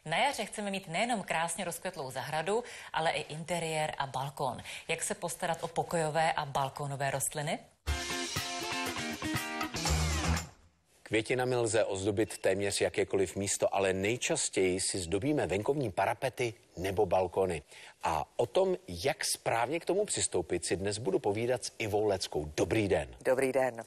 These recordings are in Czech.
Na jaře chceme mít nejenom krásně rozkvetlou zahradu, ale i interiér a balkon. Jak se postarat o pokojové a balkonové rostliny? Květinami lze ozdobit téměř jakékoliv místo, ale nejčastěji si zdobíme venkovní parapety nebo balkony. A o tom, jak správně k tomu přistoupit, si dnes budu povídat s Ivou Leckou. Dobrý den. Dobrý den.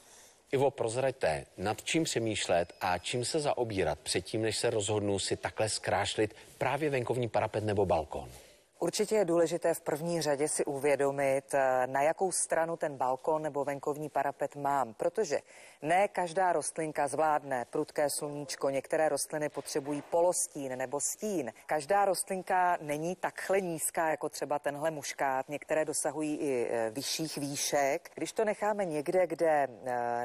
Ivo, prozraďte, nad čím přemýšlet a čím se zaobírat předtím, než se rozhodnu si takhle zkrášlit právě venkovní parapet nebo balkon? Určitě je důležité v první řadě si uvědomit, na jakou stranu ten balkon nebo venkovní parapet mám, protože ne každá rostlinka zvládne prudké sluníčko, některé rostliny potřebují polostín nebo stín. Každá rostlinka není takhle nízká jako třeba tenhle muškát, některé dosahují i vyšších výšek. Když to necháme někde, kde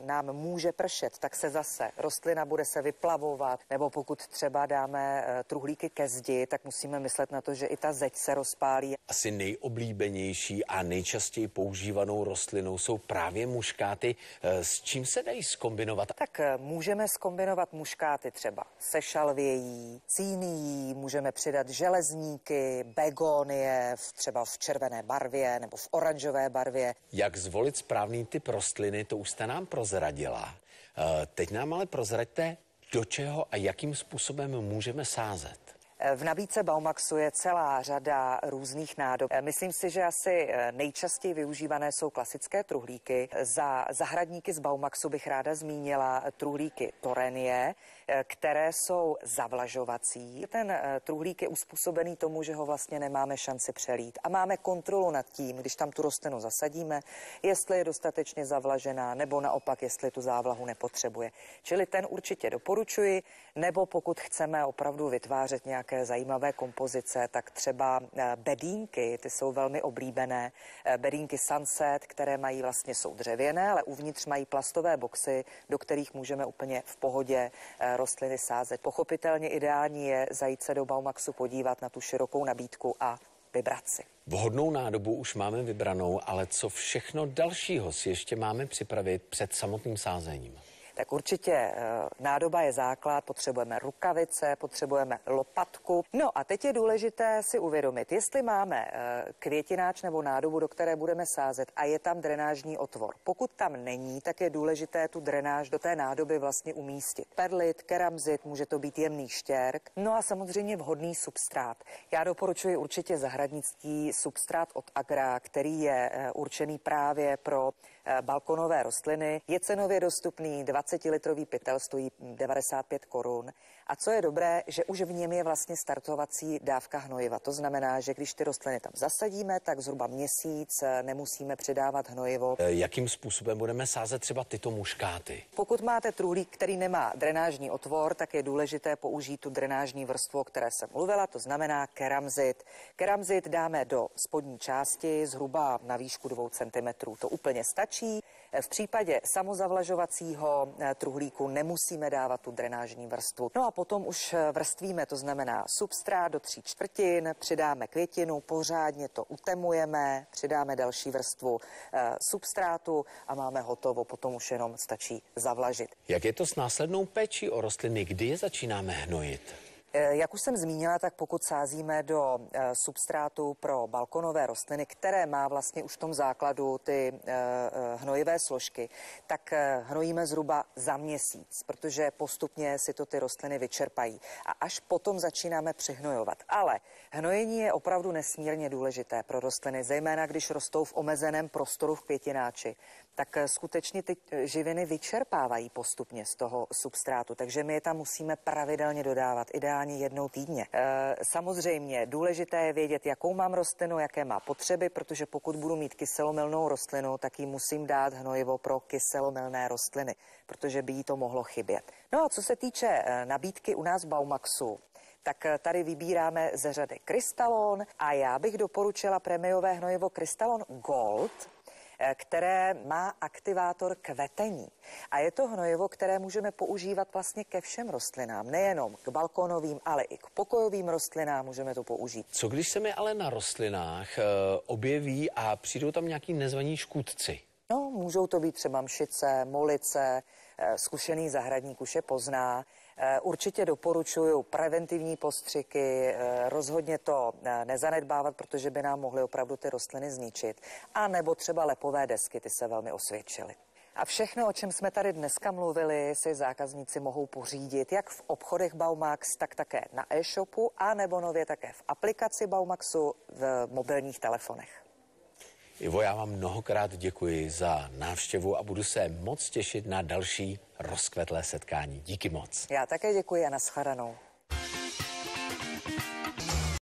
nám může pršet, tak se zase rostlina bude se vyplavovat, nebo pokud třeba dáme truhlíky ke zdi, tak musíme myslet na to, že i ta zeď se rozpálí. Asi nejoblíbenější a nejčastěji používanou rostlinou jsou právě muškáty. S čím se dají zkombinovat? Tak můžeme zkombinovat muškáty třeba se šalvějí, cínií, můžeme přidat železníky, begonie, třeba v červené barvě nebo v oranžové barvě. Jak zvolit správný typ rostliny, to už jste nám prozradila. Teď nám ale prozraďte, do čeho a jakým způsobem můžeme sázet. V nabídce Baumaxu je celá řada různých nádob. Myslím si, že asi nejčastěji využívané jsou klasické truhlíky. Za zahradníky z Baumaxu bych ráda zmínila truhlíky Torenie, které jsou zavlažovací. Ten truhlík je uspůsobený tomu, že ho vlastně nemáme šanci přelít. A máme kontrolu nad tím, když tam tu rostlinu zasadíme, jestli je dostatečně zavlažená, nebo naopak, jestli tu závlahu nepotřebuje. Čili ten určitě doporučuji, nebo pokud chceme opravdu vytvářet nějaké zajímavé kompozice, tak třeba bedínky, ty jsou velmi oblíbené. Bedínky Sunset, které jsou dřevěné, ale uvnitř mají plastové boxy, do kterých můžeme úplně v pohodě rostliny sázet. Pochopitelně ideální je zajít se do Baumaxu podívat na tu širokou nabídku a vybrat si. Vhodnou nádobu už máme vybranou, ale co všechno dalšího si ještě máme připravit před samotným sázením? Tak určitě nádoba je základ, potřebujeme rukavice, potřebujeme lopatku. No a teď je důležité si uvědomit, jestli máme květináč nebo nádobu, do které budeme sázet a je tam drenážní otvor. Pokud tam není, tak je důležité tu drenáž do té nádoby vlastně umístit. Perlit, keramzit, může to být jemný štěrk, no a samozřejmě vhodný substrát. Já doporučuji určitě zahradnický substrát od Agra, který je určený právě pro balkonové rostliny. Je cenově dostupný, 20-litrový pytel stojí 95 korun. A co je dobré, že už v něm je vlastně startovací dávka hnojiva. To znamená, že když ty rostliny tam zasadíme, tak zhruba měsíc nemusíme přidávat hnojivo. Jakým způsobem budeme sázet třeba tyto muškáty? Pokud máte truhlík, který nemá drenážní otvor, tak je důležité použít tu drenážní vrstvu, o které jsem mluvila, to znamená keramzit. Keramzit dáme do spodní části zhruba na výšku 2 cm. To úplně stačí. V případě samozavlažovacího truhlíku nemusíme dávat tu drenážní vrstvu. No a potom už vrstvíme, to znamená substrát do 3/4, přidáme květinu, pořádně to utemujeme, přidáme další vrstvu substrátu a máme hotovo, potom už jenom stačí zavlažit. Jak je to s následnou péčí o rostliny, kdy je začínáme hnojit? Jak už jsem zmínila, tak pokud sázíme do substrátu pro balkonové rostliny, které má vlastně už v tom základu ty hnojivé složky, tak hnojíme zhruba za měsíc, protože postupně si to ty rostliny vyčerpají. A až potom začínáme přihnojovat. Ale hnojení je opravdu nesmírně důležité pro rostliny, zejména když rostou v omezeném prostoru v květináči. Tak skutečně ty živiny vyčerpávají postupně z toho substrátu, takže my je tam musíme pravidelně dodávat, ideálně jednou týdně. Samozřejmě důležité je vědět, jakou mám rostlinu, jaké má potřeby, protože pokud budu mít kyselomylnou rostlinu, tak jí musím dát hnojivo pro kyselomylné rostliny, protože by jí to mohlo chybět. No a co se týče nabídky u nás v Baumaxu, tak tady vybíráme ze řady Krystalon a já bych doporučila prémiové hnojivo Krystalon Gold, které má aktivátor kvetení. A je to hnojivo, které můžeme používat vlastně ke všem rostlinám, nejenom k balkonovým, ale i k pokojovým rostlinám můžeme to použít. Co když se mi ale na rostlinách objeví a přijdou tam nějaký nezvaní škůdci? No, můžou to být třeba mšice, molice, zkušený zahradník už je pozná. Určitě doporučuju preventivní postřiky, rozhodně to nezanedbávat, protože by nám mohly opravdu ty rostliny zničit. A nebo třeba lepové desky, ty se velmi osvědčily. A všechno, o čem jsme tady dneska mluvili, si zákazníci mohou pořídit jak v obchodech Baumax, tak také na e-shopu a nebo nově také v aplikaci Baumaxu v mobilních telefonech. Ivo, já vám mnohokrát děkuji za návštěvu a budu se moc těšit na další rozkvetlé setkání. Díky moc. Já také děkuji a nashledanou.